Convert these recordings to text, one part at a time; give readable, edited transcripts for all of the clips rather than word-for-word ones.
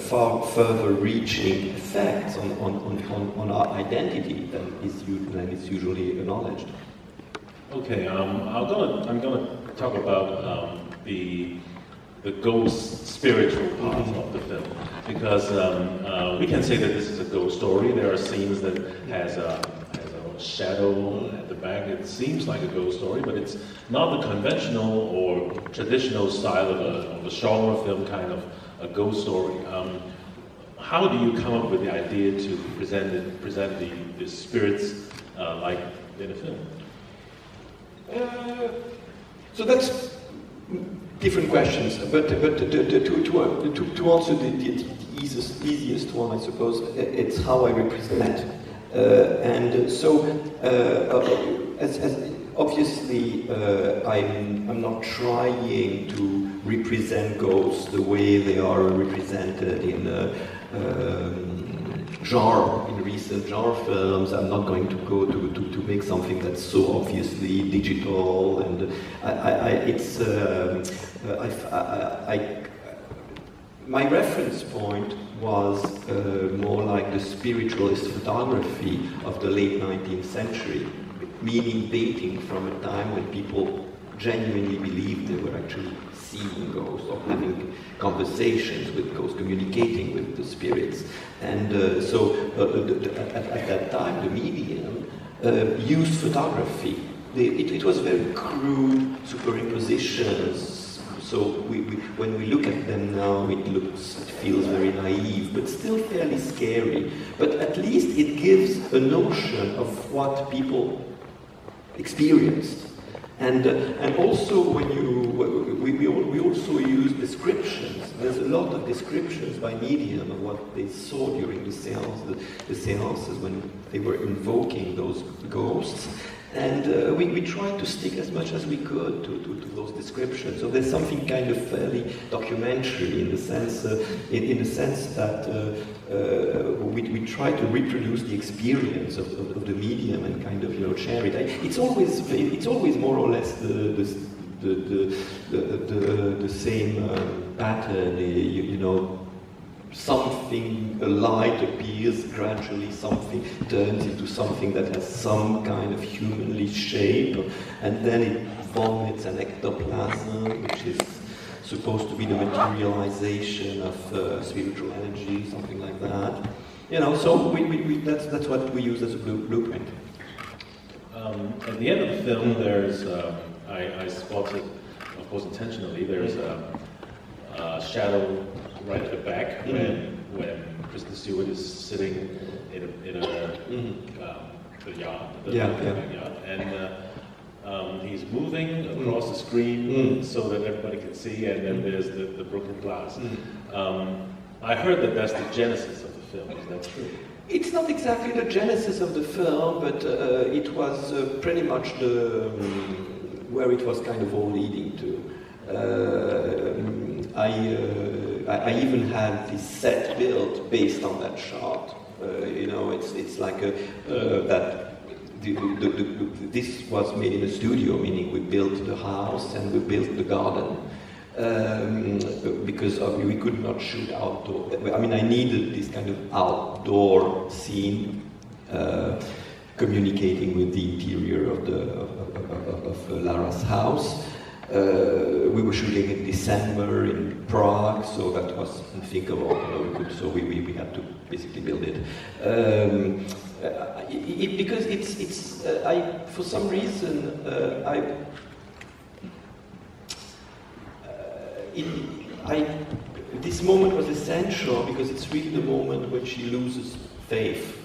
far further reaching effects on our identity than is usually acknowledged. Okay, I'm gonna talk about the ghost spiritual part of the film, because we can say that this is a ghost story. There are scenes that has a shadow at the back. It seems like a ghost story, but it's not the conventional or traditional style of a genre film kind of a ghost story. How do you come up with the idea to present the spirits like in a film? So that's different questions, but to answer the easiest one, I suppose, it's how I represent. And so, as obviously, I'm not trying to represent ghosts the way they are represented in recent genre films. I'm not going to go to make something that's so obviously digital, and my reference point was more like the spiritualist photography of the late 19th century, meaning dating from a time when people genuinely believed they were actually seeing ghosts or having conversations with ghosts, communicating with the spirits. And so at that time, the medium used photography. It was very crude superimpositions. So when we look at them now, it feels very naive, but still fairly scary. But at least it gives a notion of what people experienced. And also when we also use descriptions. There's a lot of descriptions by medium of what they saw during the seances when they were invoking those ghosts. And we tried to stick as much as we could to those descriptions. So there's something kind of fairly documentary in the sense that we try to reproduce the experience of the medium and kind of share it. It's always more or less the same pattern. Something, a light appears gradually, something turns into something that has some kind of humanly shape, and then it vomits an ectoplasm, which is supposed to be the materialization of spiritual energy, something like that. So that's what we use as a blueprint. At the end of the film, there's, I spotted, of course intentionally, there's a shadow right at the back when Kristen Stewart is sitting in the yard, yard, and he's moving across the screen so that everybody can see, and then there's the broken glass. I heard that that's the genesis of the film. Is that true? It's not exactly the genesis of the film, but it was pretty much where it was kind of all leading to. I even had this set built based on that shot. It's like that. This was made in a studio, meaning we built the house and we built the garden because we could not shoot outdoor. I needed this kind of outdoor scene communicating with the interior of Lara's house. We were shooting in December in Prague, so that was unthinkable. So we had to basically build it. Because it's for some reason this moment was essential because it's really the moment when she loses faith.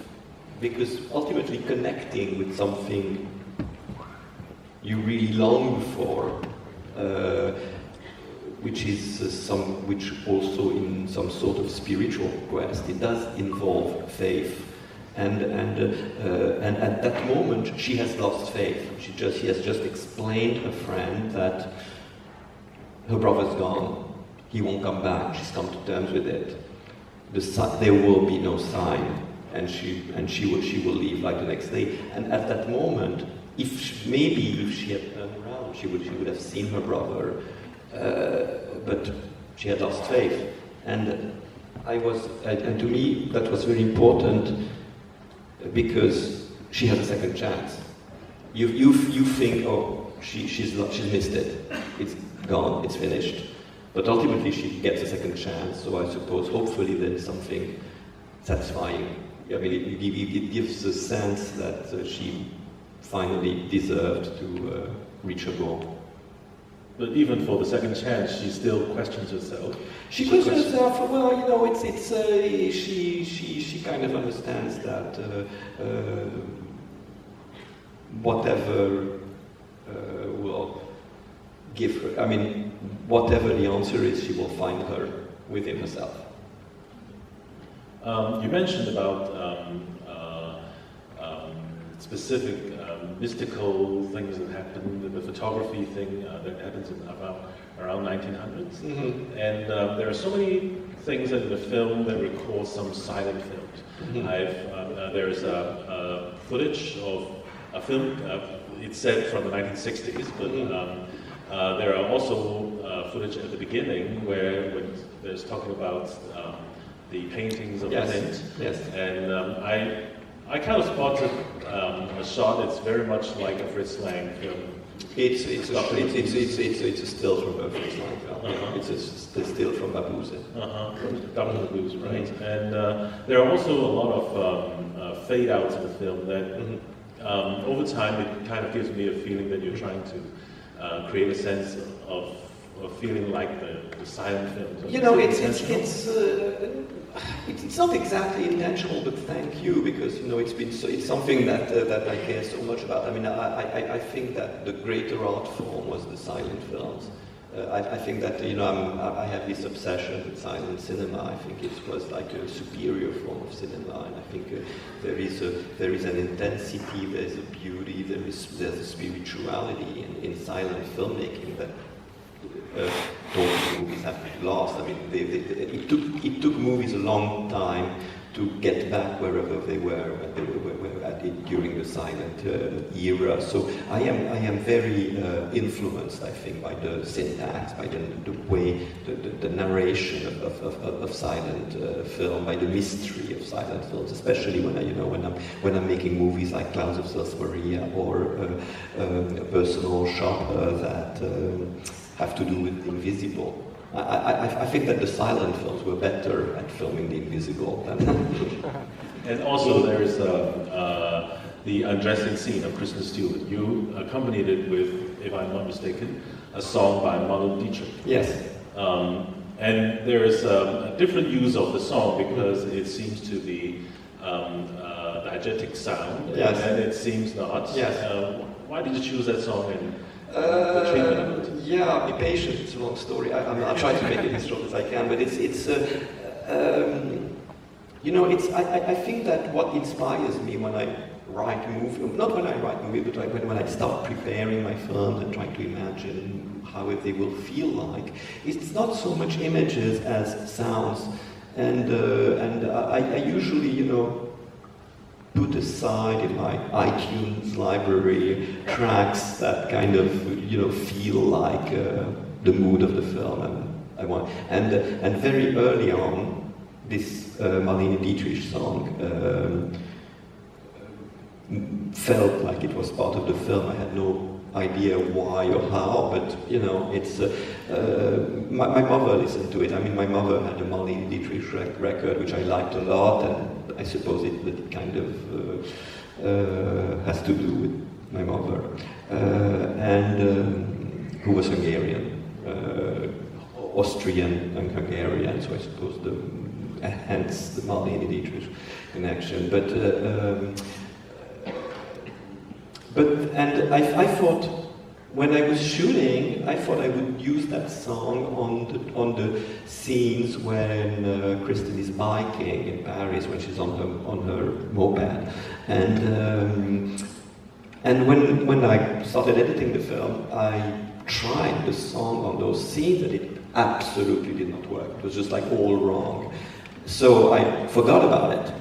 Because ultimately connecting with something you really long for. Which also in some sort of spiritual quest, it does involve faith, and at that moment she has lost faith. She has just explained to her friend that her brother's gone, he won't come back. She's come to terms with it. There will be no sign, and she will leave like the next day. And at that moment, if she had turned around, she would have seen her brother, but she had lost faith. And and to me that was very important because she has a second chance. You think, oh, she's missed it, it's gone, it's finished. But ultimately she gets a second chance, so I suppose hopefully there's something satisfying. I mean, it gives a sense that she finally deserved to reach her goal. But even for the second chance, she still questions herself. She questions herself. Well, you know, she kind of understands that whatever will give her. I mean, whatever the answer is, she will find her within herself. You mentioned about specific mystical things that happened, the photography thing that happens in around 1900s. Mm-hmm. And there are so many things in the film that recall some silent films. Mm-hmm. There's footage of a film, it's set from the 1960s, but mm-hmm. There are also footage at the beginning when there's talking about the paintings of Clint. Yes. And I kind of spotted a shot that's very much like a Fritz Lang film. It's a still from a Fritz Lang film. Uh-huh. It's a still from Babuse. From Babuse, right? Mm-hmm. And there are also a lot of fade outs in the film that mm-hmm. Over time it kind of gives me a feeling that you're trying to create a sense of feeling like the silent films. You know, it's not exactly intentional, but thank you, because you know it's something that I care so much about. I mean, I think that the greater art form was the silent films. I think that I have this obsession with silent cinema. I think it was like a superior form of cinema, and I think there is an intensity, there's a beauty, there's a spirituality in silent filmmaking that those movies have been lost. I mean, it took movies a long time to get back wherever they were when they were at it during the silent era. So I am very influenced, I think, by the syntax, by the way, the narration of silent film, by the mystery of silent films, especially when I'm making movies like Clouds of South Maria or a personal shopper that have to do with the invisible. I think that the silent films were better at filming the invisible than. And also there is the undressing scene of Kristen Stewart. You accompanied it with, if I'm not mistaken, a song by Marlene Dietrich. Yes. And there is a different use of the song because it seems to be diegetic sound, yes. And it seems not. Yes. Why did you choose that song? Yeah, be patient. It's a long story. I'll try to make it as short as I can. But I think that what inspires me when I write a movie, not when I write a movie, but when I start preparing my films and trying to imagine how they will feel like, it's not so much images as sounds. And I usually, put aside in my iTunes library tracks that kind of feel like the mood of the film, and very early on this Marlene Dietrich song felt like it was part of the film. I had no idea why or how, but it's my mother listened to it. I mean, my mother had a Marlene Dietrich record which I liked a lot, and I suppose it kind of has to do with my mother, and who was Hungarian, Austrian and Hungarian, so I suppose hence the Marlene Dietrich connection. And I thought, when I was shooting, I thought I would use that song on the scenes when Kristen is biking in Paris, when she's on her moped, and when I started editing the film, I tried the song on those scenes, and it absolutely did not work. It was just like all wrong. So I forgot about it.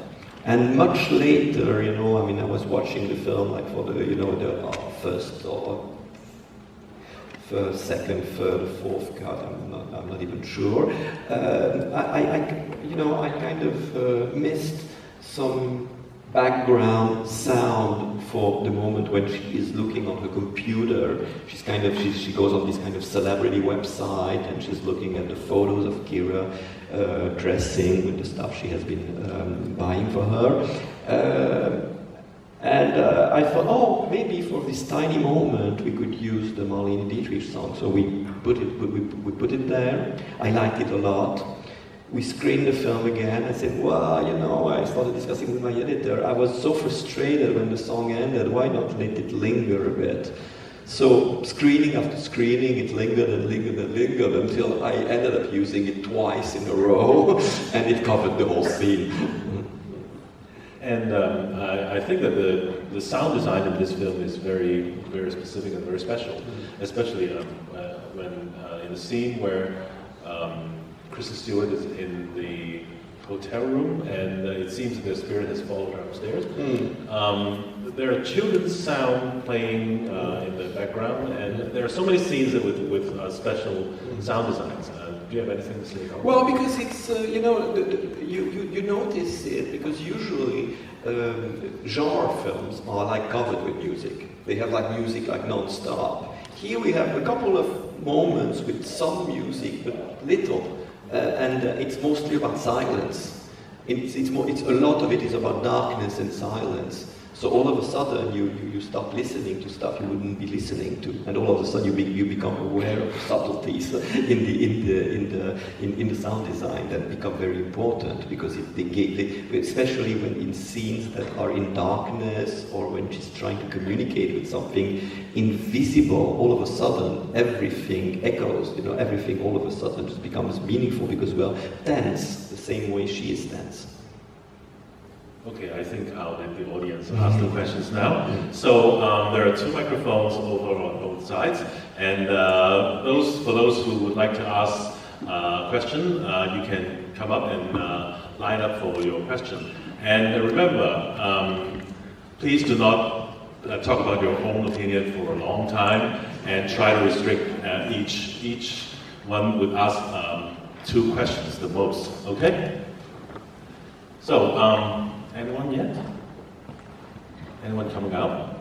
And much later, I was watching the film like for the first, second, third, fourth cut. I'm not even sure. I you know, I kind of missed some background sound for the moment when she is looking on her computer. She's kind of, she goes on this kind of celebrity website and she's looking at the photos of Kira dressing with the stuff she has been buying for her. And I thought, oh, maybe for this tiny moment we could use the Marlene Dietrich song. So we put it there. I liked it a lot. We screened the film again. I said, well, you know, I started discussing with my editor. I was so frustrated when the song ended. Why not let it linger a bit? So screening after screening, it lingered and lingered and lingered until I ended up using it twice in a row, and it covered the whole scene. And I think that the sound design in this film is very, very specific and very special, especially when in the scene where Kristen Stewart is in the hotel room, and it seems that their spirit has followed her upstairs. There are children's sound playing in the background, and there are so many scenes with special sound designs. Do you have anything to say about that? Well, because it's, you know, you notice it, because usually genre films are like covered with music. They have like music like non-stop. Here we have a couple of moments with some music, but little. And it's mostly about silence. It's a lot of it is about darkness and silence. So all of a sudden you start listening to stuff you wouldn't be listening to, and all of a sudden you become aware of the subtleties in the sound design that become very important, because especially when in scenes that are in darkness, or when she's trying to communicate with something invisible, all of a sudden everything echoes. You know, everything all of a sudden just becomes meaningful, because we're tense the same way she is tense. Okay, I think I'll let the audience ask the questions now. So there are two microphones over on both sides, and for those who would like to ask a question, you can come up and line up for your question. And remember, please do not talk about your own opinion for a long time, and try to restrict each one would ask 2 questions the most. Okay? So. Anyone yet? Anyone coming out?